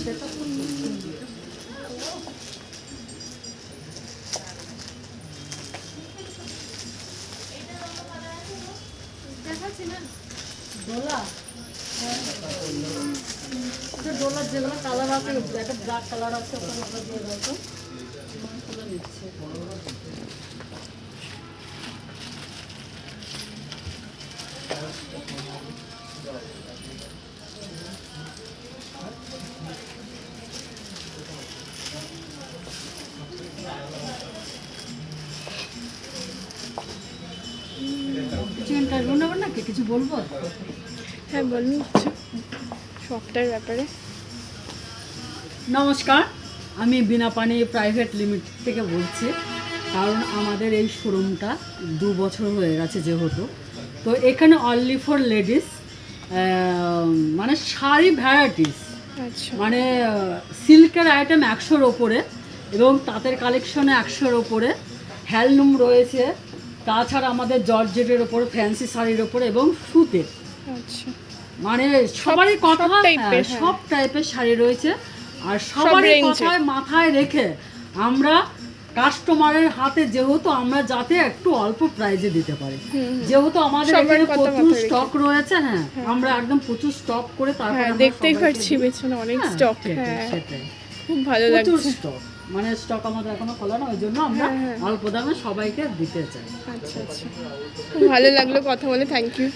সেটা তো ডোলা, ডোলার যেগুলো কালার আছে, একটা ব্ল্যাক কালার আছে, ওখানে ওটা দিয়ে দাও তো, খুলে নিচ্ছে। কিছু ইন্টারভিউ নেবেন নাকি, কিছু বলবো? হ্যাঁ বলুন কিছু শপটার ব্যাপারে। নমস্কার, আমি বিনাপানি প্রাইভেট লিমিটেড থেকে বলছি। কারণ আমাদের এই শোরুমটা 2 বছর হয়ে গেছে যেহেতু, তো এখানে অনলি ফর লেডিস, মানে শাড়ি ভ্যারাইটিস, আচ্ছা মানে সিল্কের আইটেম 100-র ওপরে এবং তাঁতের কালেকশনে 100-র ওপরে, হ্যান্ডলুম রয়েছে, তাছাড়া আমাদের জর্জেটের ওপর, ফ্যান্সি শাড়ির ওপরে এবং সুতের, আচ্ছা মানে সবারই কথা, সব টাইপের, হ্যাঁ। সব টাইপের শাড়ি রয়েছে। আর সবারই range-এ। কথায় মাথায় রেখে আমরা কাস্টমারের হাতে যেহেতু আমরা যাতে একটু অল্প প্রাইজে দিতে পারি, যেহেতু আমাদের সবার এখানে কথা প্রচুর মাথায় স্টক রয়েছে। হ্যাঁ, আমরা একদম প্রচুর স্টক করে তারপরে হ্যাঁ আমরা দেখতেই সবাইকে পাচ্ছি দিই। পেছনে অনেক হ্যাঁ, স্টক। সেটাই, হ্যাঁ সেটাই। খুব ভালো প্রচুর লাগছে। স্টক, মানে স্টক আমাদের এখনো খোলা না, ওই জন্য আমরা অল্প দামে সবাইকে দিতে চাই। আচ্ছা আচ্ছা খুব ভালো লাগলো কথা বলে, থ্যাংক ইউ।